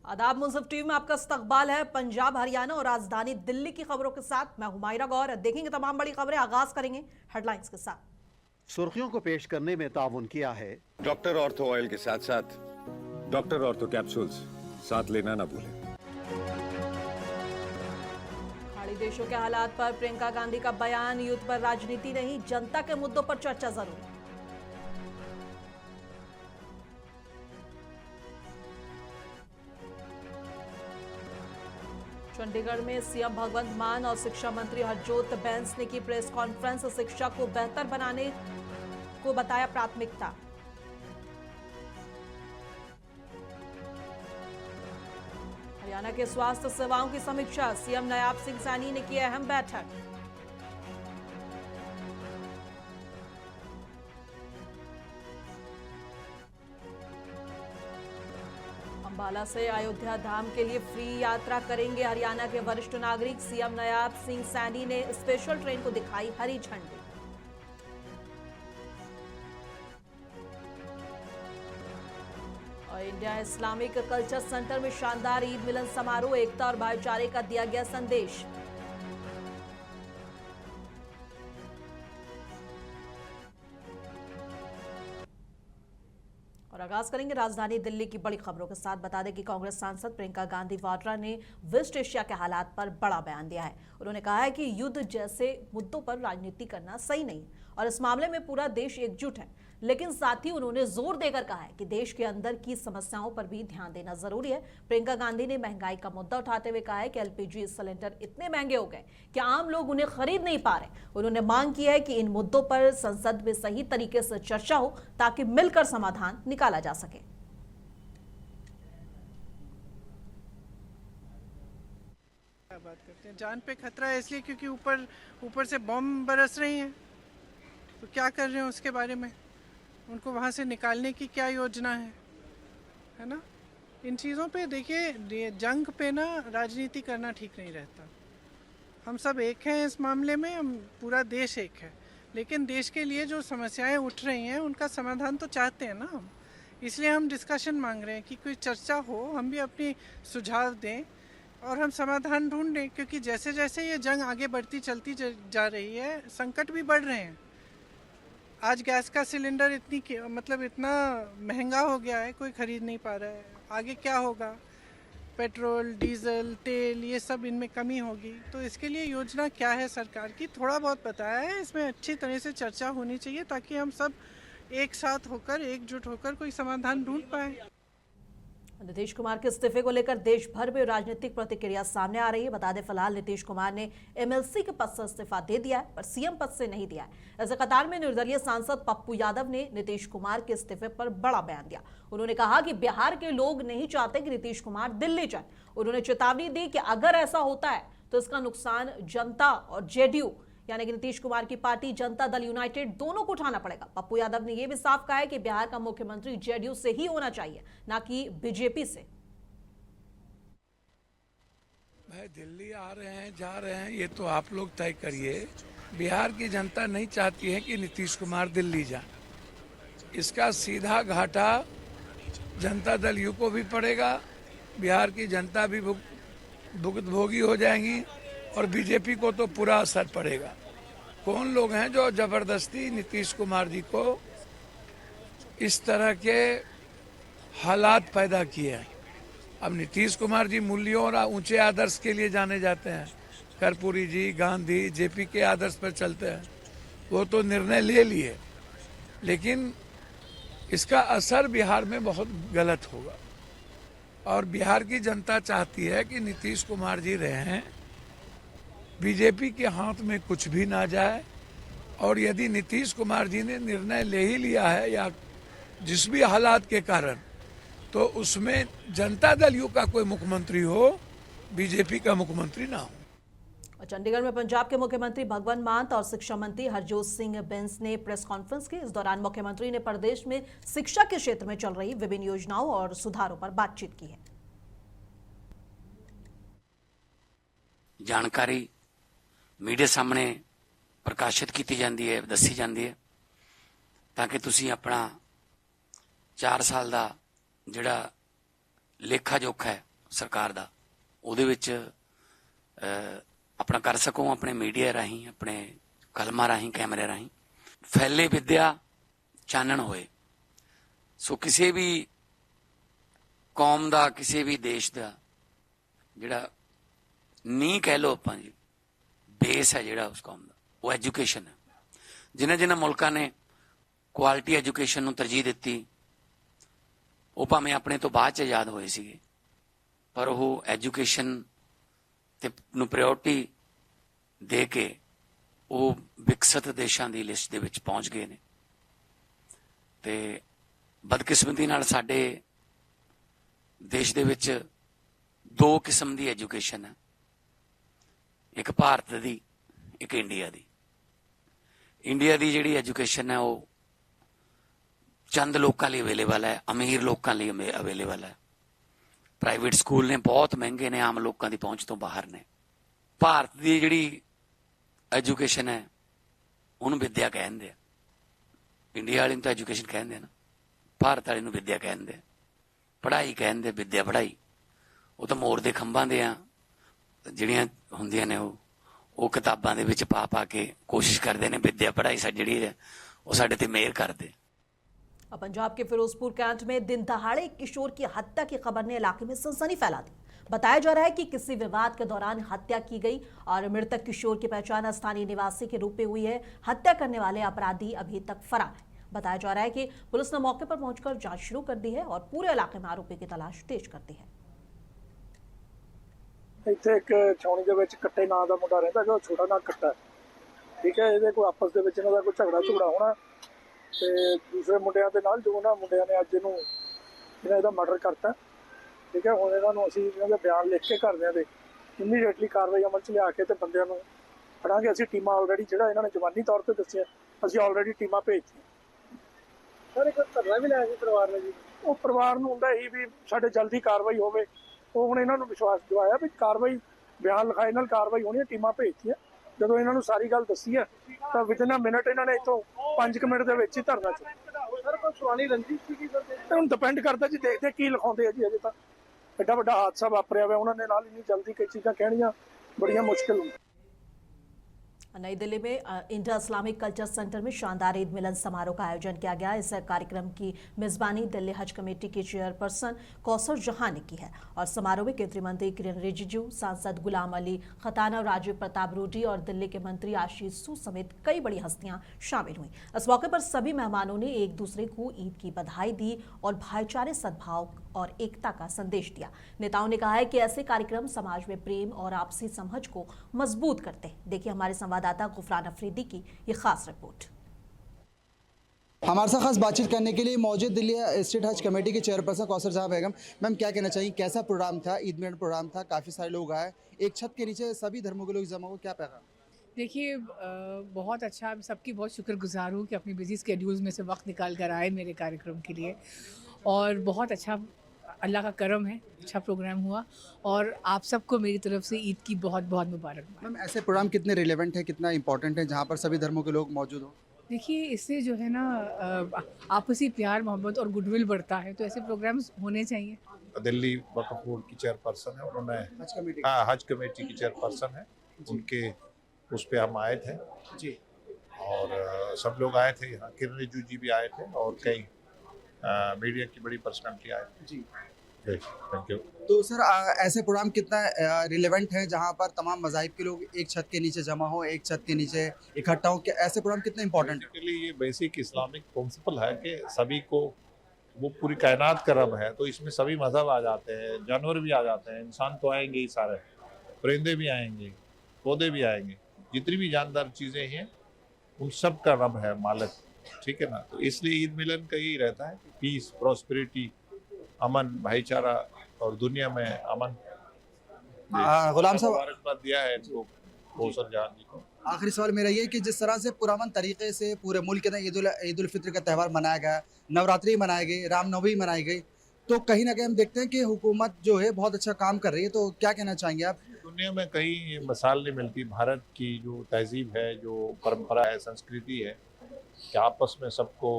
आदाब, मुंसिफ टीवी में आपका इस्तकबाल है। पंजाब, हरियाणा और राजधानी दिल्ली की खबरों के साथ मैं हुमायरा गौर। देखेंगे तमाम बड़ी खबरें। आगाज करेंगे हेडलाइंस के साथ। सुर्खियों को पेश करने में ताउन किया है डॉक्टर ऑर्थो ऑयल के साथ साथ डॉक्टर ऑर्थो कैप्सूल्स साथ लेना ना भूलें। खाड़ी देशों के हालात पर प्रियंका गांधी का बयान, युद्ध पर राजनीति नहीं, जनता के मुद्दों पर चर्चा जरूरी। चंडीगढ़ में सीएम भगवंत मान और शिक्षा मंत्री हरजोत बैंस ने की प्रेस कॉन्फ्रेंस। शिक्षा को बेहतर बनाने को बताया प्राथमिकता। हरियाणा के स्वास्थ्य सेवाओं की समीक्षा, सीएम नायाब सिंह सैनी ने की अहम बैठक। अंबाला से अयोध्या धाम के लिए फ्री यात्रा करेंगे हरियाणा के वरिष्ठ नागरिक। सीएम नायाब सिंह सैनी ने स्पेशल ट्रेन को दिखाई हरी झंडी। और इंडिया इस्लामिक कल्चर सेंटर में शानदार ईद मिलन समारोह, एकता और भाईचारे का दिया गया संदेश। और आगाज करेंगे राजधानी दिल्ली की बड़ी खबरों के साथ। बता दें कि कांग्रेस सांसद प्रियंका गांधी वाड्रा ने वेस्ट एशिया के हालात पर बड़ा बयान दिया है। उन्होंने कहा है कि युद्ध जैसे मुद्दों पर राजनीति करना सही नहीं और इस मामले में पूरा देश एकजुट है। लेकिन साथ ही उन्होंने जोर देकर कहा है कि देश के अंदर की समस्याओं पर भी ध्यान देना जरूरी है। प्रियंका गांधी ने महंगाई का मुद्दा उठाते हुए कहा है कि एलपीजी सिलेंडर इतने महंगे हो गए कि आम लोग उन्हें खरीद नहीं पा रहे। उन्होंने मांग की है कि इन मुद्दों पर संसद में सही तरीके से चर्चा हो ताकि मिलकर समाधान निकाला जा सके। बात करते हैं, जान पे खतरा है इसलिए क्योंकि ऊपर से बम बरस रही हैं। तो क्या कर रहे हैं उसके बारे में, उनको वहाँ से निकालने की क्या योजना है ना। इन चीज़ों पे देखिए, जंग पे ना राजनीति करना ठीक नहीं रहता। हम सब एक हैं इस मामले में, हम पूरा देश एक है। लेकिन देश के लिए जो समस्याएं उठ रही हैं उनका समाधान तो चाहते हैं ना हम। इसलिए हम डिस्कशन मांग रहे हैं कि कोई चर्चा हो, हम भी अपनी सुझाव दें और हम समाधान ढूंढें। क्योंकि जैसे जैसे ये जंग आगे बढ़ती चलती जा रही है, संकट भी बढ़ रहे हैं। आज गैस का सिलेंडर इतना महंगा हो गया है, कोई खरीद नहीं पा रहा है। आगे क्या होगा, पेट्रोल, डीजल, तेल, ये सब इनमें कमी होगी। तो इसके लिए योजना क्या है सरकार की, थोड़ा बहुत बताया है। इसमें अच्छी तरह से चर्चा होनी चाहिए ताकि हम सब एक साथ होकर, एकजुट होकर कोई समाधान ढूंढ पाए। नीतीश कुमार के इस्तीफे को लेकर देश भर में राजनीतिक प्रतिक्रिया सामने आ रही है। बता दें फिलहाल नीतीश कुमार ने एमएलसी के पद से इस्तीफा दे दिया है पर सीएम पद से नहीं दिया है। ऐसे कतार में निर्दलीय सांसद पप्पू यादव ने नीतीश कुमार के इस्तीफे पर बड़ा बयान दिया। उन्होंने कहा कि बिहार के लोग नहीं चाहते कि नीतीश कुमार दिल्ली जाए। उन्होंने चेतावनी दी कि अगर ऐसा होता है तो इसका नुकसान जनता और जेडीयू यानी कि नीतीश कुमार की पार्टी जनता दल यूनाइटेड दोनों को उठाना पड़ेगा। पप्पू यादव ने यह भी साफ कहा है कि बिहार का मुख्यमंत्री जेडीयू से ही होना चाहिए, ना कि बीजेपी से। भाई दिल्ली आ रहे हैं, जा रहे हैं, ये तो आप लोग तय करिए। बिहार की जनता नहीं चाहती है कि नीतीश कुमार दिल्ली जाए। इसका सीधा घाटा जनता दल यू को भी पड़ेगा, बिहार की जनता भी भुगतभोगी हो जाएंगी और बीजेपी को तो पूरा असर पड़ेगा। कौन लोग हैं जो जबरदस्ती नीतीश कुमार जी को इस तरह के हालात पैदा किए हैं। अब नीतीश कुमार जी मूल्यों और ऊंचे आदर्श के लिए जाने जाते हैं। कर्पूरी जी, गांधी, जेपी के आदर्श पर चलते हैं। वो तो निर्णय ले लिए, लेकिन इसका असर बिहार में बहुत गलत होगा। और बिहार की जनता चाहती है कि नीतीश कुमार जी रहें, बीजेपी के हाथ में कुछ भी ना जाए। और यदि नीतीश कुमार जी ने निर्णय ले ही लिया है या जिस भी हालात के कारण, तो उसमें जनता दल यू का कोई मुख्यमंत्री हो, बीजेपी का मुख्यमंत्री ना हो। और चंडीगढ़ में पंजाब के मुख्यमंत्री भगवंत मान और शिक्षा मंत्री हरजोत सिंह बैंस ने प्रेस कॉन्फ्रेंस की। इस दौरान मुख्यमंत्री ने प्रदेश में शिक्षा के क्षेत्र में चल रही विभिन्न योजनाओं और सुधारों पर बातचीत की है। जानकारी मीडिया सामने प्रकाशित की जाती है, दसी जाती है, ताकि तुसी अपना 4 साल का जिहड़ा लेखा जोखा है सरकार का ਉਹਦੇ ਵਿੱਚ अपना कर सको, अपने मीडिया राही, अपने कलमां राही, कैमरे राही फैले विद्या चानण होए। सो किसी भी कौम का, किसी भी देश का जिहड़ा नींह कह लो आपां जी, बेस है जिहड़ा उस कौम का, वो एजुकेशन है। जिन्हां जिन्हां मुल्कां ने क्वालिटी एजुकेशन नूं तरजीह दित्ती, वो भावें अपने तो बाद च आजाद होए सीगे, पर वो एजुकेशन ते नूं प्रायोरिटी दे के वो विकसित देशां दी लिस्ट दे विच पहुंच गए ने। ते बदकिस्मती नाल साडे देश दे विच 2 किस्म दी एजुकेशन है, एक भारत दी, एक इंडिया दी। इंडिया दी जिहड़ी एजुकेशन है वो चंद लोगों लिए अवेलेबल है, अमीर लोगों लिए अवेलेबल है। प्राइवेट स्कूल ने बहुत महंगे ने, आम लोगों की पहुंच तो बाहर ने। भारत की जिहड़ी एजुकेशन है उन्होंने विद्या कहते हैं, इंडिया वाले तो एजुकेशन कहते हैं ना, भारत वाले विद्या कहते हैं, पढ़ाई कहते, विद्या पढ़ाई। वो तो मोर के खंभा दे जिहड़ियां हुंदियां ने वो किताबां दे विच पा पा के कोशिश करते हैं विद्या पढ़ाई जिहड़ी है वो साडे ते मेहर करदे। अब पंजाब के फिरोजपुर कैंट में दिन दहाड़े एक किशोर की हत्या की खबर ने इलाके में सनसनी फैला दी। बताया जा रहा है कि किसी विवाद के दौरान हत्या की गई और मृतक किशोर की पहचान स्थानीय निवासी के रूप में हुई है। हत्या करने वाले अपराधी अभी तक फरार है। बताया जा रहा है कि पुलिस ने मौके पर पहुंचकर जांच शुरू कर दी है और पूरे इलाके में आरोपी की तलाश तेज कर दी है। ਇੱਥੇ ਇੱਕ ਛਾਉਣੀ ਦੇ ਵਿੱਚ ਕੱਟੇ ਨਾਂ ਦਾ ਮੁੰਡਾ ਰਹਿੰਦਾ ਕਿ ਉਹ ਛੋਟਾ ਨਾਂ ਕੱਟਾ, ਠੀਕ ਹੈ। ਇਹਦੇ ਕੋਈ ਆਪਸ ਦੇ ਵਿੱਚ ਇਹਨਾਂ ਦਾ ਕੋਈ ਝਗੜਾ ਹੋਣਾ ਤੇ ਦੂਸਰੇ ਮੁੰਡਿਆਂ ਦੇ ਨਾਲ, ਜੋ ਉਹਨਾਂ ਮੁੰਡਿਆਂ ਨੇ ਅੱਜ ਇਹਦਾ ਮਰਡਰ ਕਰਤਾ, ਠੀਕ ਹੈ। ਹੁਣ ਇਹਨਾਂ ਨੂੰ ਅਸੀਂ ਇਹਨਾਂ ਦੇ ਬਿਆਨ ਲਿਖ ਕੇ ਘਰਦਿਆਂ ਦੇ ਇਮੀਡੀਏਟਲੀ ਕਾਰਵਾਈ ਅਮਲ 'ਚ ਲਿਆ ਕੇ ਤੇ ਬੰਦਿਆਂ ਨੂੰ ਫੜਾਂਗੇ। ਅਸੀਂ ਟੀਮਾਂ ਆਲਰੇਡੀ, ਜਿਹੜਾ ਇਹਨਾਂ ਨੇ ਜ਼ਬਾਨੀ ਤੌਰ ਤੇ ਦੱਸਿਆ, ਅਸੀਂ ਆਲਰੇਡੀ ਟੀਮਾਂ ਭੇਜਤੀਆਂ। ਸਰ ਇੱਕ ਧਰਨਾ ਵੀ ਲਾਇਆ ਸੀ ਪਰਿਵਾਰ ਨੇ ਜੀ, ਉਹ ਪਰਿਵਾਰ ਨੂੰ ਹੁੰਦਾ ਹੀ ਵੀ ਸਾਡੇ ਜਲਦੀ ਕਾਰਵਾਈ ਹੋਵੇ। ਉਹ ਹੁਣ ਇਹਨਾਂ ਨੂੰ ਵਿਸ਼ਵਾਸ ਦਿਵਾਇਆ ਵੀ ਕਾਰਵਾਈ, ਬਿਆਨ ਲਿਖਾਏ ਨਾਲ ਕਾਰਵਾਈ ਹੋਣੀ ਹੈ। ਟੀਮਾਂ ਭੇਜਤੀਆਂ। ਜਦੋਂ ਇਹਨਾਂ ਨੂੰ ਸਾਰੀ ਗੱਲ ਦੱਸੀ ਹੈ ਤਾਂ ਵਿਦਿਨ ਅ ਮਿੰਟ ਇਹਨਾਂ ਨੇ ਇੱਥੋਂ 5 ਮਿੰਟ ਦੇ ਵਿੱਚ ਹੀ ਧਰਨਾ ਚੁੱਕਿਆ। ਸਰ ਕੋਈ ਪੁਰਾਣੀ ਰੰਜਿਸ਼ ਸੀਗੀ ਸਰ? ਹੁਣ ਡਿਪੈਂਡ ਕਰਦਾ ਜੀ, ਦੇਖਦੇ ਕੀ ਲਿਖਾਉਂਦੇ ਆ ਜੀ। ਅਜੇ ਤਾਂ ਐਡਾ ਵੱਡਾ ਹਾਦਸਾ ਵਾਪਰਿਆ ਹੋਇਆ, ਉਹਨਾਂ ਨੇ ਨਾਲ ਇੰਨੀ ਜਲਦੀ ਕਈ ਚੀਜ਼ਾਂ ਕਹਿਣੀਆਂ ਬੜੀਆਂ ਮੁਸ਼ਕਿਲ ਹੁੰਦੀਆਂ। नई दिल्ली में इंडिया इस्लामिक कल्चर सेंटर में शानदार ईद मिलन समारोह का आयोजन किया गया। इस कार्यक्रम की मेजबानी दिल्ली हज कमेटी के चेयरपर्सन कौसर जहां ने की है और समारोह में केंद्रीय मंत्री किरेन रिजिजू, सांसद गुलाम अली खताना, राजीव प्रताप रूडी और दिल्ली के मंत्री आशीष सूद समेत कई बड़ी हस्तियां शामिल हुई। इस मौके पर सभी मेहमानों ने एक दूसरे को ईद की बधाई दी और भाईचारे, सद्भाव और एकता का संदेश दिया। नेताओं ने कहा है कि ऐसे कार्यक्रम समाज में प्रेम और आपसी समझ को मजबूत करते हैं। देखिए हमारे संवाददाता गुफरान अफरीदी की ये खास रिपोर्ट। हमारे साथ खास बातचीत करने के लिए मौजूद दिल्ली स्टेट हज कमेटी के चेयरपर्सन कौसर जहां बेगम। मैम, क्या कहना चाहिए, कैसा प्रोग्राम था? ईद मिलन प्रोग्राम था, काफ़ी सारे लोग आए, एक छत के नीचे सभी धर्मों के लोग जमा हुए, क्या पैगाम? देखिए बहुत अच्छा, सबकी बहुत शुक्रगुजार हूँ कि अपनी बिजी स्केड्यूल्स में से वक्त निकाल कर आए मेरे कार्यक्रम के लिए। और बहुत अच्छा, अल्लाह का करम है, अच्छा प्रोग्राम हुआ और आप सबको मेरी तरफ से ईद की बहुत बहुत मुबारकबाद। मैम, ऐसे प्रोग्राम कितने रिलेवेंट है, कितना इंपॉर्टेंट है जहाँ पर सभी धर्मों के लोग मौजूद हों? देखिए इससे जो है ना आपसी प्यार, मोहब्बत और गुडविल बढ़ता है, तो ऐसे प्रोग्राम्स होने चाहिए। दिल्ली वक्फ बोर्ड की चेयरपर्सन है, उन्होंने हज कमेटी हज कमेटी की चेयरपर्सन है, उनके उस पर हम आए थे जी, और सब लोग आए थे। यहाँ किरण रिजिजू जी भी आए थे और कई मीडिया की बड़ी पर्सनालिटी आए थे जी। Thank you. तो सर ऐसे प्रोग्राम कितना रिलेवेंट है जहाँ पर तमाम मज़ाहिब के लोग एक छत के नीचे जमा हो, एक छत के नीचे इकट्ठा हो? ऐसे प्रोग्राम कितने इंपॉर्टेंट है? बेसिकली ये बेसिक इस्लामिक प्रिंसिपल है कि सभी को, वो पूरी कायनात का रब है, तो इसमें सभी मजहब आ जाते हैं, जानवर भी आ जाते हैं, इंसान तो आएंगे ही सारे, परिंदे भी आएंगे, पौधे भी आएंगे, जितनी भी जानदार चीज़ें हैं उन सब का रब है, मालिक, ठीक है ना। तो इसलिए ईद मिलन का यही रहता है, पीस, प्रॉस्पेरिटी, अमन, भाईचारा और दुनिया में अमन। गुलाम साहब, मुबारकबाद दिया है इनको, कौसर जहां जी को। आखिरी सवाल मेरा ये कि जिस तरह से पुरअमन तरीके से पूरे मुल्क के अंदर ईद उल फित्र का त्यौहार मनाया गया, नवरात्रि मनाई गई, रामनवमी मनाई गई, तो कहीं ना कहीं हम देखते हैं कि हुकूमत जो है बहुत अच्छा काम कर रही है, तो क्या कहना चाहेंगे आप? दुनिया में कहीं ये मिसाल नहीं मिलती। भारत की जो तहजीब है, जो परंपरा है, संस्कृति है कि आपस में सबको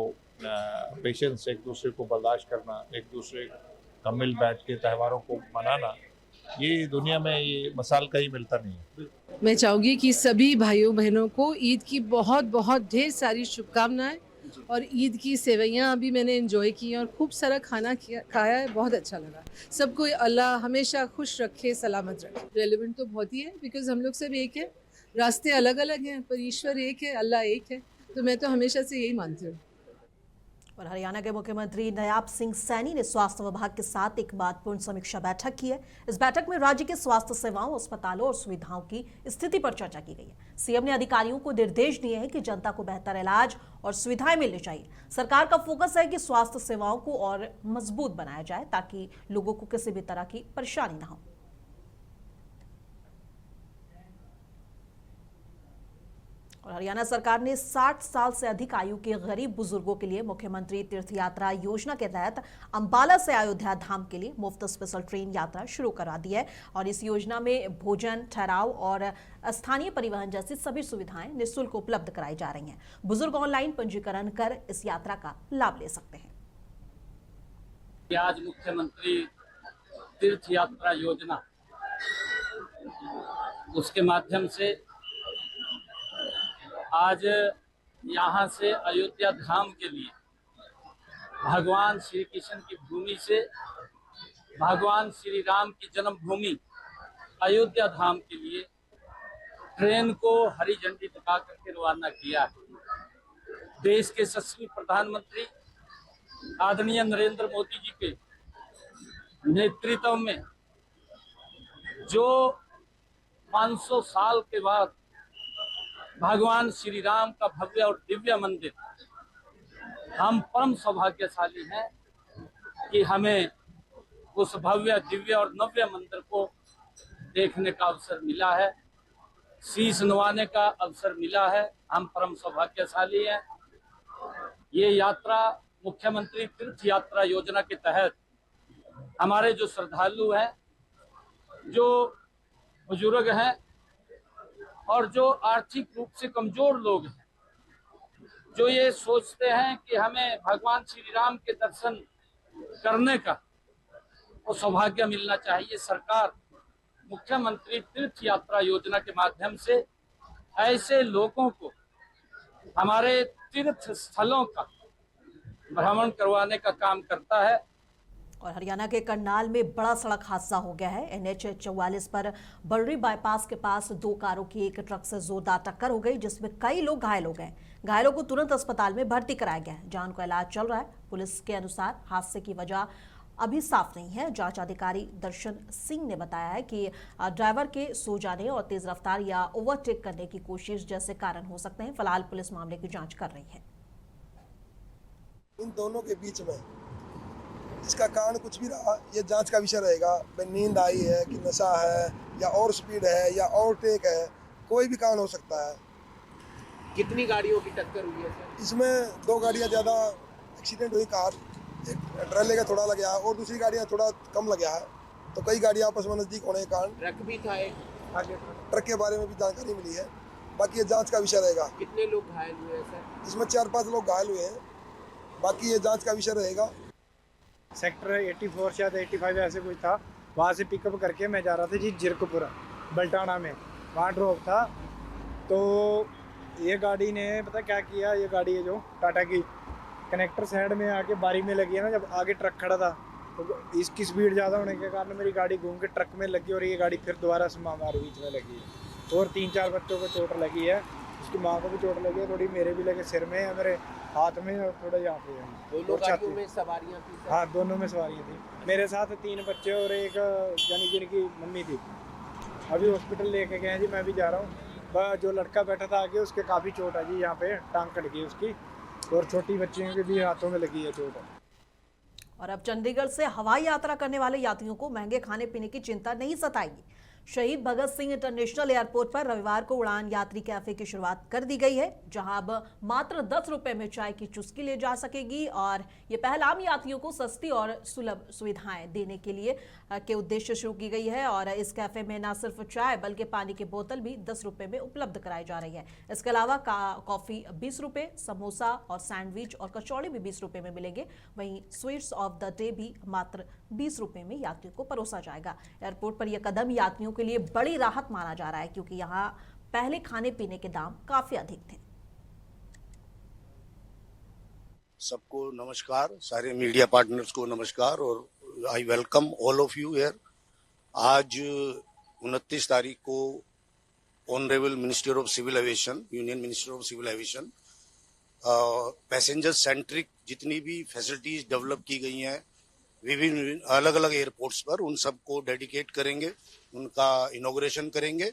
पेशेंस, एक दूसरे को बर्दाश्त करना, एक दूसरे का मिल बैठ के त्योहारों को मनाना, ये दुनिया में ये मिसाल कहीं मिलता नहीं है। मैं चाहूँगी कि सभी भाइयों बहनों को ईद की बहुत बहुत ढेर सारी शुभकामनाएं और ईद की सेवैयाँ अभी मैंने एंजॉय की और खूब सारा खाना खाया है, बहुत अच्छा लगा। सबको अल्लाह हमेशा खुश रखे, सलामत रखे। रेलेवेंट तो बहुत ही है बिकॉज हम लोग सब एक है, रास्ते अलग अलग हैं पर ईश्वर एक है, अल्लाह एक है, तो मैं तो हमेशा से यही मानती हूँ। और हरियाणा के मुख्यमंत्री नयाब सिंह सैनी ने स्वास्थ्य विभाग के साथ एक महत्वपूर्ण समीक्षा बैठक की है। इस बैठक में राज्य के स्वास्थ्य सेवाओं, अस्पतालों और सुविधाओं की स्थिति पर चर्चा की गई है। सीएम ने अधिकारियों को निर्देश दिए हैं कि जनता को बेहतर इलाज और सुविधाएं मिलनी चाहिए। सरकार का फोकस है कि स्वास्थ्य सेवाओं को और मजबूत बनाया जाए ताकि लोगों को किसी भी तरह की परेशानी न हो। और हरियाणा सरकार ने 60 साल से अधिक आयु के गरीब बुजुर्गों के लिए मुख्यमंत्री तीर्थ यात्रा योजना के तहत अंबाला से अयोध्या धाम के लिए मुफ्त स्पेशल ट्रेन यात्रा शुरू करा दी है। और इस योजना में भोजन, ठहराव और स्थानीय परिवहन जैसी सभी सुविधाएं निःशुल्क उपलब्ध कराई जा रही हैं। बुजुर्ग ऑनलाइन पंजीकरण कर इस यात्रा का लाभ ले सकते हैं। आज मुख्यमंत्री तीर्थ यात्रा योजना, उसके माध्यम से आज यहाँ से अयोध्या धाम के लिए भगवान श्री कृष्ण की भूमि से भगवान श्री राम की जन्मभूमि अयोध्या धाम के लिए ट्रेन को हरी झंडी दिखा करके रवाना किया है। देश के यशस्वी प्रधानमंत्री आदरणीय नरेंद्र मोदी जी के नेतृत्व में जो 500 साल के बाद भगवान श्री राम का भव्य और दिव्य मंदिर, हम परम सौभाग्यशाली हैं कि हमें उस भव्य, दिव्य और नव्य मंदिर को देखने का अवसर मिला है, शीश नवाने का अवसर मिला है। हम परम सौभाग्यशाली हैं। ये यात्रा मुख्यमंत्री तीर्थ यात्रा योजना के तहत हमारे जो श्रद्धालु हैं, जो बुजुर्ग हैं और जो आर्थिक रूप से कमजोर लोग हैं, जो ये सोचते हैं कि हमें भगवान श्री राम के दर्शन करने का वो सौभाग्य मिलना चाहिए, सरकार मुख्यमंत्री तीर्थ यात्रा योजना के माध्यम से ऐसे लोगों को हमारे तीर्थ स्थलों का भ्रमण करवाने का काम करता है। और हरियाणा के करनाल में बड़ा सड़क हादसा हो गया है। NH 44 पर बर्री बाईपास के पास दो कारों की एक ट्रक से जोरदार टक्कर हो गई, जिसमें कई लोग घायल हो गए। घायलों को तुरंत अस्पताल में भर्ती कराया गया है, जहां उनका इलाज चल रहा है। पुलिस के अनुसार हादसे की वजह अभी साफ नहीं है। जांच अधिकारी दर्शन सिंह ने बताया है कि ड्राइवर के सो जाने और तेज रफ्तार या ओवरटेक करने की कोशिश जैसे कारण हो सकते हैं। फिलहाल पुलिस मामले की जाँच कर रही है। इन दोनों के बीच में इसका कारण कुछ भी रहा, ये जांच का विषय रहेगा। भाई नींद आई है कि नशा है या और स्पीड है या ओवरटेक है, कोई भी कारण हो सकता है। कितनी गाड़ियों की टक्कर हुई है सर? इसमें दो गाड़ियां ज़्यादा एक्सीडेंट हुई, कार एक ट्रेले का थोड़ा लगा और दूसरी गाड़ियां थोड़ा कम लगा है, तो कई गाड़ियां आपस में नज़दीक होने के कारण ट्रक भी था एक आगे, ट्रक के बारे में भी जानकारी मिली है। बाकी ये जाँच का विषय रहेगा। कितने लोग घायल हुए हैं सर? इसमें 4-5 लोग घायल हुए हैं, बाकी ये जाँच का विषय रहेगा। सेक्टर 84 शायद 85 ऐसे कुछ था, वहाँ से पिकअप करके मैं जा रहा था जी जीरकपुरा बल्टाना में, वहाँ ड्रॉप था। तो ये गाड़ी ने पता क्या किया, ये गाड़ी है जो टाटा की, कनेक्टर साइड में आके बारी में लगी है ना, जब आगे ट्रक खड़ा था तो इसकी स्पीड ज़्यादा होने के कारण मेरी गाड़ी घूम के ट्रक में लगी और ये गाड़ी फिर दोबारा से हमारे बीच में लगी है। और 3-4 बच्चों को चोट लगी है, उसकी माँ को भी चोट लगी है, थोड़ी मेरे भी लगे, सिर में है, मेरे हाथ में और थोड़ा यहाँ पे है। दोनों गाड़ियों में सवारियां थी सर? हाँ, दोनों में सवारियां थी। मेरे साथ 3 बच्चे और एक यानी जिनकी मम्मी थी। अभी हॉस्पिटल लेके गए हैं जी, मैं भी जा रहा हूँ। जो लड़का बैठा था आगे उसके काफ़ी चोट है जी, यहाँ पे टांग कट गई उसकी, और छोटी बच्चियों के भी हाथों में लगी है चोट। और अब चंडीगढ़ से हवाई यात्रा करने वाले यात्रियों को महंगे खाने पीने की चिंता नहीं सताएगी। शहीद भगत सिंह इंटरनेशनल एयरपोर्ट पर रविवार को उड़ान यात्री कैफे की शुरुआत कर दी गई है, जहां अब मात्र 10 रुपए में चाय की चुस्की ले जा सकेगी। और ये पहल आम यात्रियों को सस्ती और सुलभ सुविधाएं देने के लिए के उद्देश्य शुरू की गई है। और इस कैफे में न सिर्फ चाय बल्कि पानी की बोतल भी 10 रुपए में उपलब्ध कराई जा रही है। इसके अलावा कॉफी 20 रुपए, समोसा और सैंडविच और कचौड़ी भी 20 रुपए में मिलेंगे। वहीं स्वीट्स ऑफ द डे भी मात्र 20 रुपए में यात्रियों को परोसा जाएगा। एयरपोर्ट पर यह कदम यात्रियों के लिए बड़ी राहत माना जा रहा है, क्योंकि यहां पहले खाने पीने के दाम काफी अधिक थे। सबको नमस्कार, सारे मीडिया पार्टनर्स को नमस्कार और I welcome all of you here. आज 29 तारीख को honourable minister of civil aviation, union minister of civil aviation, passenger centric जितनी भी फैसिलिटीज डेवलप की गई हैं विभिन्न अलग अलग एयरपोर्ट्स पर, उन सबको डेडिकेट करेंगे, उनका इनॉग्रेशन करेंगे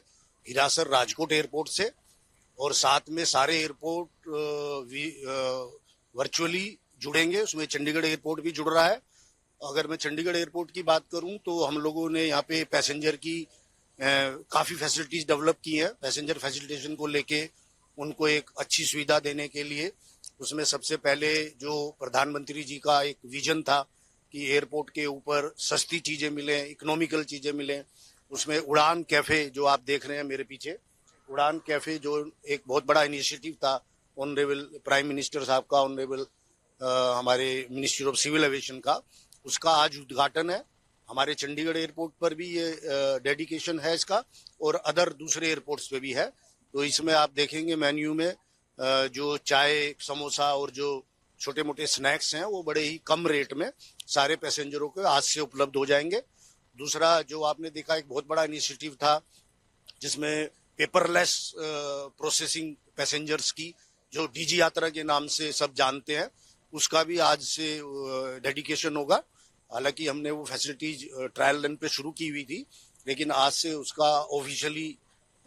हिरासर राजकोट एयरपोर्ट से। और साथ में सारे एयरपोर्ट वर्चुअली जुड़ेंगे, उसमें चंडीगढ़ एयरपोर्ट भी जुड़ रहा है। अगर मैं चंडीगढ़ एयरपोर्ट की बात करूं तो हम लोगों ने यहाँ पे पैसेंजर की काफ़ी फैसिलिटीज डेवलप की हैं। पैसेंजर फैसिलिटेशन को लेके उनको एक अच्छी सुविधा देने के लिए उसमें सबसे पहले जो प्रधानमंत्री जी का एक विजन था कि एयरपोर्ट के ऊपर सस्ती चीज़ें मिलें, इकोनॉमिकल चीज़ें मिलें, उसमें उड़ान कैफ़े जो आप देख रहे हैं मेरे पीछे, उड़ान कैफ़े जो एक बहुत बड़ा इनिशिएटिव था ऑनरेबल प्राइम मिनिस्टर साहब का, ऑनरेबल हमारे मिनिस्टर ऑफ सिविल एविएशन का, उसका आज उद्घाटन है। हमारे चंडीगढ़ एयरपोर्ट पर भी ये डेडिकेशन है इसका और अदर दूसरे एयरपोर्ट्स पे भी है। तो इसमें आप देखेंगे मेन्यू में जो चाय, समोसा और जो छोटे मोटे स्नैक्स हैं वो बड़े ही कम रेट में सारे पैसेंजरों को आज से उपलब्ध हो जाएंगे। दूसरा जो आपने देखा एक बहुत बड़ा इनिशिएटिव था जिसमें पेपरलेस प्रोसेसिंग पैसेंजर्स की, जो डीजी यात्रा के नाम से सब जानते हैं, उसका भी आज से डेडिकेशन होगा। हालांकि हमने वो फैसिलिटीज ट्रायल रन पे शुरू की हुई थी, लेकिन आज से उसका ऑफिशियली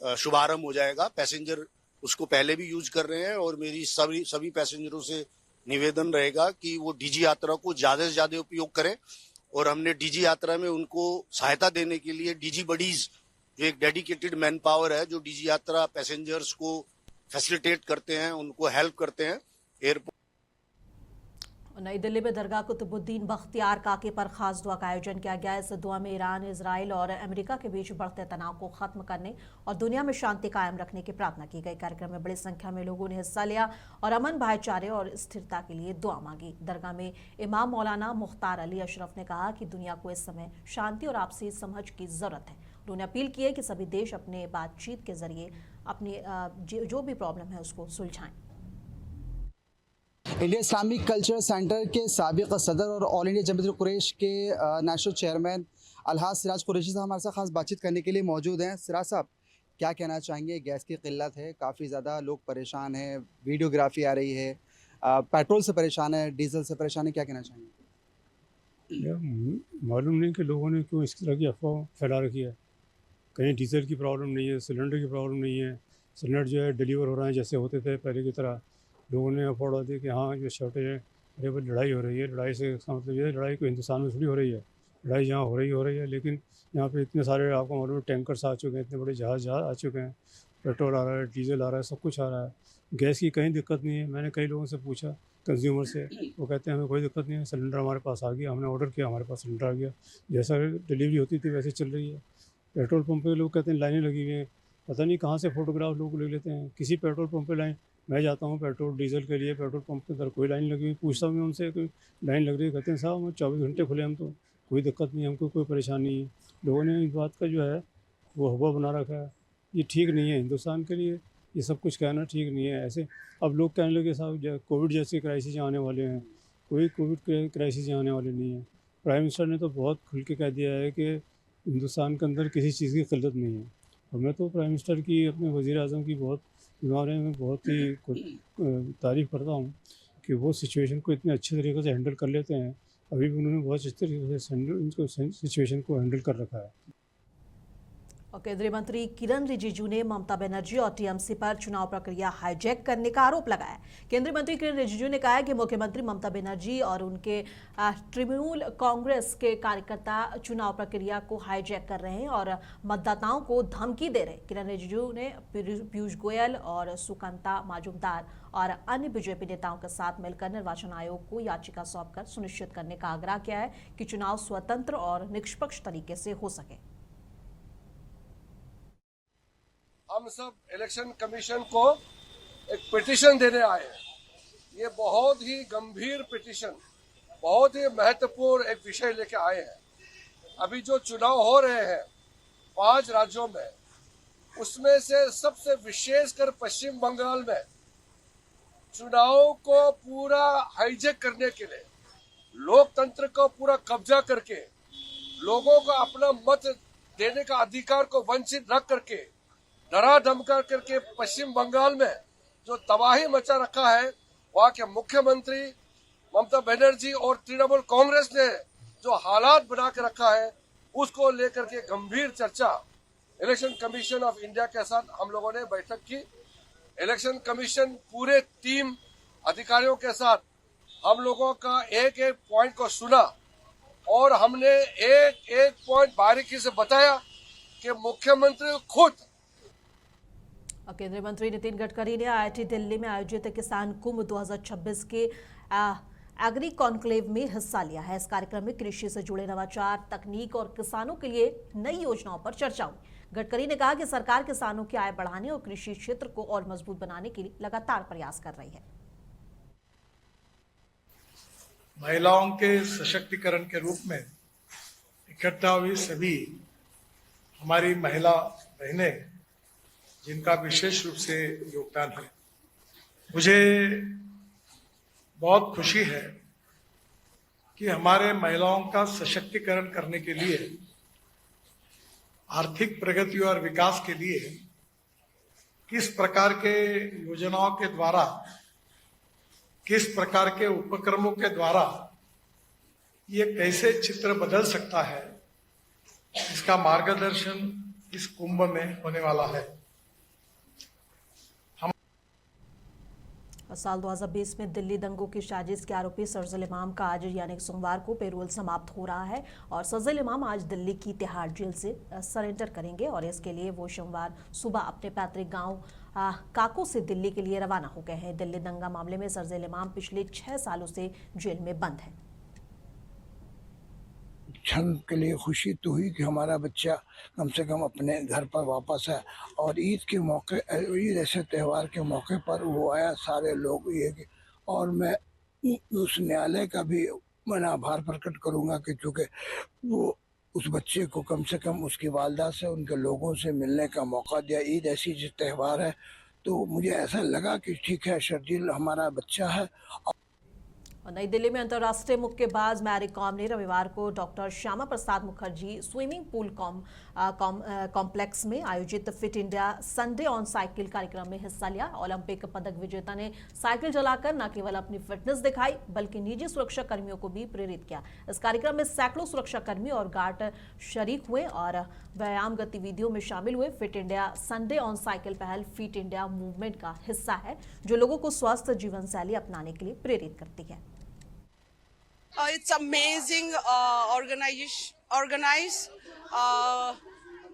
शुभारंभ हो जाएगा। पैसेंजर उसको पहले भी यूज कर रहे हैं और मेरी सभी पैसेंजरों से निवेदन रहेगा कि वो डीजी यात्रा को ज्यादा से ज्यादा उपयोग करें। और हमने डीजी यात्रा में उनको सहायता देने के लिए डीजी बडीज, जो एक डेडिकेटेड मैन पावर है जो डीजी यात्रा पैसेंजर्स को फैसिलिटेट करते हैं, उनको हेल्प करते हैं एयरपोर्ट। नई दिल्ली में दरगाह कुतुबुद्दीन बख्तियार काकी पर खास दुआ का आयोजन किया गया। इस दुआ में ईरान, इजराइल और अमेरिका के बीच बढ़ते तनाव को खत्म करने और दुनिया में शांति कायम रखने की प्रार्थना की गई। कार्यक्रम में बड़ी संख्या में लोगों ने हिस्सा लिया और अमन, भाईचारे और स्थिरता के लिए दुआ मांगी। दरगाह में इमाम मौलाना मुख्तार अली अशरफ ने कहा कि दुनिया को इस समय शांति और आपसी समझ की जरूरत है। उन्होंने अपील की है कि सभी देश अपने बातचीत के जरिए अपनी जो भी प्रॉब्लम है उसको सुलझाएं। इंडिया इस्लामिक कल्चर सेंटर के साबिक सदर और ऑल इंडिया जमीयत कुरैश के नेशनल चेयरमैन अलहाज सिराज कुरैशी साहब हमारे साथ खास बातचीत करने के लिए मौजूद हैं। सिराज साहब, क्या कहना चाहेंगे? गैस की किल्लत है, काफ़ी ज़्यादा लोग परेशान हैं, वीडियोग्राफी आ रही है, पेट्रोल से परेशान है, डीजल से परेशान है, क्या कहना चाहेंगे? मालूम नहीं कि लोगों ने क्यों इस तरह की अफवाह फैला रखी है। कहीं डीजल की प्रॉब्लम नहीं है, सिलेंडर की प्रॉब्लम नहीं है, सिलेंडर जो है डिलीवर हो रहे हैं जैसे होते थे पहले की तरह। लोगों ने अफवाह दी कि हाँ ये शॉर्टेज है, अरे भाई लड़ाई हो रही है। लड़ाई से इसका मतलब ये है लड़ाई को हिंदुस्तान में थोड़ी हो रही है, लड़ाई जहाँ हो रही है। लेकिन यहाँ पे इतने सारे आपको मालूम है टैंकर्स आ चुके हैं, इतने बड़े जहाज़ आ चुके हैं, पेट्रोल आ रहा है, डीजल आ रहा है, सब कुछ आ रहा है। गैस की कहीं दिक्कत नहीं है। मैंने कई लोगों से पूछा, कंज्यूमर से, वो कहते हैं हमें कोई दिक्कत नहीं है, सिलेंडर हमारे पास आ गया, हमने ऑर्डर किया, हमारे पास सिलेंडर आ गया, जैसा डिलीवरी होती थी वैसे चल रही है। पेट्रोल पंप पे लोग कहते हैं लाइनें लगी हुई हैं, पता नहीं कहाँ से फ़ोटोग्राफ लोग ले लेते हैं। किसी पेट्रोल पंप पे लाइन, मैं जाता हूँ पेट्रोल डीजल के लिए, पेट्रोल पंप के अंदर कोई लाइन लगी हुई, पूछता हूँ मैं उनसे कोई लाइन लग रही है, कहते हैं साहब हम 24 घंटे खुले, हम तो कोई दिक्कत नहीं, हमको कोई परेशानी नहीं है। लोगों ने इस बात का जो है वो हवा बना रखा है। ये ठीक नहीं है हिंदुस्तान के लिए, ये सब कुछ कहना ठीक नहीं है। ऐसे अब लोग कहने लगे साहब कोविड जैसे क्राइसिस आने वाले हैं, कोई कोविड क्राइसिस आने वाले नहीं है। प्राइम मिनिस्टर ने तो बहुत खुल के कह दिया है कि हिंदुस्तान के अंदर किसी चीज़ की किल्लत नहीं है। और मैं तो प्राइम मिनिस्टर की, अपने वज़ीर आज़म की बहुत बारे में बहुत ही तारीफ़ करता हूँ कि वो सिचुएशन को इतने अच्छे तरीके से हैंडल कर लेते हैं। अभी भी उन्होंने बहुत अच्छे तरीके से सिचुएशन को हैंडल कर रखा है। और केंद्रीय मंत्री किरण रिजिजू ने ममता बनर्जी और टीएमसी पर चुनाव प्रक्रिया हाईजैक करने का आरोप लगाया। केंद्रीय मंत्री किरण रिजिजू ने कहा है कि मुख्यमंत्री ममता बनर्जी और उनके तृणमूल कांग्रेस के कार्यकर्ता चुनाव प्रक्रिया को हाईजैक कर रहे हैं और मतदाताओं को धमकी दे रहे हैं। किरण रिजिजू ने पीयूष गोयल और सुकांता मजूमदार और अन्य बीजेपी नेताओं के साथ मिलकर निर्वाचन आयोग को याचिका सौंपकर सुनिश्चित करने का आग्रह किया है कि चुनाव स्वतंत्र और निष्पक्ष तरीके से हो सके। हम सब इलेक्शन कमीशन को एक पिटीशन देने आए हैं। ये बहुत ही गंभीर पिटीशन, बहुत ही महत्वपूर्ण एक विषय लेके आए हैं। अभी जो चुनाव हो रहे हैं 5 राज्यों में, उसमें से सबसे विशेषकर पश्चिम बंगाल में चुनाव को पूरा हाईजैक करने के लिए, लोकतंत्र को पूरा कब्जा करके, लोगों को अपना मत देने का अधिकार को वंचित रख करके, डरा धमका करके पश्चिम बंगाल में जो तबाही मचा रखा है, वहां के मुख्यमंत्री ममता बनर्जी और तृणमूल कांग्रेस ने जो हालात बना के रखा है, उसको लेकर के गंभीर चर्चा इलेक्शन कमीशन ऑफ इंडिया के साथ हम लोगों ने बैठक की। इलेक्शन कमीशन पूरे टीम अधिकारियों के साथ हम लोगों का एक एक पॉइंट को सुना और हमने एक एक पॉइंट बारीकी से बताया कि मुख्यमंत्री खुद। केंद्रीय मंत्री नितिन गडकरी ने आईआईटी दिल्ली में आयोजित किसान कुंभ 2026 के एग्री कॉन्क्लेव में हिस्सा लिया है। इस कार्यक्रम में कृषि से जुड़े नवाचार, तकनीक और किसानों के लिए नई योजनाओं पर चर्चा हुई। गडकरी ने कहा कि सरकार किसानों की आय बढ़ाने और कृषि क्षेत्र को और मजबूत बनाने के लिए लगातार प्रयास कर रही है। महिलाओं के सशक्तिकरण के रूप में इकट्ठा हुई सभी हमारी महिला बहनें, जिनका विशेष रूप से योगदान है। मुझे बहुत खुशी है कि हमारे महिलाओं का सशक्तिकरण करने के लिए, आर्थिक प्रगति और विकास के लिए किस प्रकार के योजनाओं के द्वारा, किस प्रकार के उपक्रमों के द्वारा ये कैसे चित्र बदल सकता है, इसका मार्गदर्शन इस कुंभ में होने वाला है। साल 2020 में दिल्ली दंगों की साजिश के आरोपी सरजिल इमाम का आज यानी सोमवार को पेरोल समाप्त हो रहा है और सरजिल इमाम आज दिल्ली की तिहाड़ जेल से सरेंडर करेंगे और इसके लिए वो सोमवार सुबह अपने पैतृक गांव काको से दिल्ली के लिए रवाना हो गए हैं। दिल्ली दंगा मामले में सरजिल इमाम पिछले 6 सालों से जेल में बंद है। क्षण के लिए खुशी तो हुई कि हमारा बच्चा कम से कम अपने घर पर वापस है और ईद के मौके, ईद ऐसे त्यौहार के मौके पर वो आया, सारे लोग ये। और मैं उस न्यायालय का भी मैं आभार प्रकट करूंगा कि चूँकि वो उस बच्चे को कम से कम उसकी वालदा से, उनके लोगों से मिलने का मौका दिया। ईद ऐसी जो त्यौहार है तो मुझे ऐसा लगा कि ठीक है, शर्जील हमारा बच्चा है। और नई दिल्ली में अंतर्राष्ट्रीय मुक्केबाज मैरी कॉम ने रविवार को doctor Shyama Prasad Mukherjee swimming pool complex में आयोजित fit India Sunday on cycle कार्यक्रम में हिस्सा लिया। ओलंपिक पदक विजेता ने साइकिल चलाकर न केवल अपनी फिटनेस दिखाई बल्कि निजी सुरक्षा कर्मियों को भी प्रेरित किया। इस कार्यक्रम में सैकड़ों सुरक्षा कर्मी और गार्ड शरीक हुए और व्यायाम गतिविधियों में शामिल हुए। Fit India Sunday on cycle पहल फिट इंडिया मूवमेंट का हिस्सा है जो लोगों को स्वस्थ जीवन शैली अपनाने के लिए प्रेरित करती है। It's amazing organized.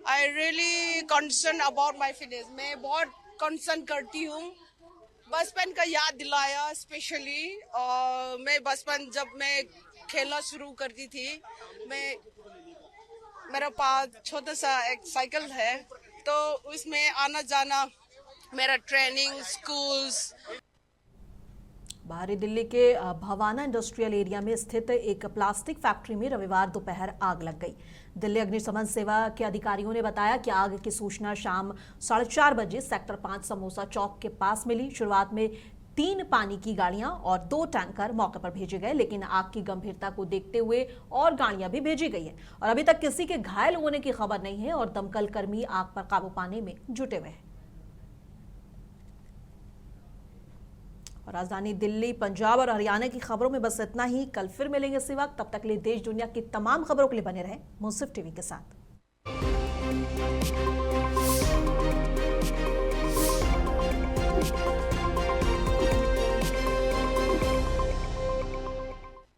I really concerned about my fitness. मैं बहुत concern करती हूँ। बचपन का याद दिलाया स्पेशली। मैं बचपन जब मैं खेलना शुरू करती थी, मेरा पास छोटा सा एक साइकिल है, तो उसमें आना जाना मेरा ट्रेनिंग स्कूल्स। बाहरी दिल्ली के भवाना इंडस्ट्रियल एरिया में स्थित एक प्लास्टिक फैक्ट्री में रविवार दोपहर आग लग गई। दिल्ली अग्निशमन सेवा के अधिकारियों ने बताया कि आग की सूचना शाम 4:30 बजे सेक्टर 5 समोसा चौक के पास मिली। शुरुआत में 3 पानी की गाड़ियां और 2 टैंकर मौके पर भेजे गए, लेकिन आग की गंभीरता को देखते हुए और गाड़ियां भी भेजी गई है और अभी तक किसी के घायल होने की खबर नहीं है और दमकल कर्मी आग पर काबू पाने में जुटे हुए हैं। राजधानी दिल्ली, पंजाब और हरियाणा की खबरों में बस इतना ही। कल फिर मिलेंगे इसी वक्त। तब तक के लिए देश दुनिया की तमाम खबरों के लिए बने रहें मुंसिफ टीवी के साथ।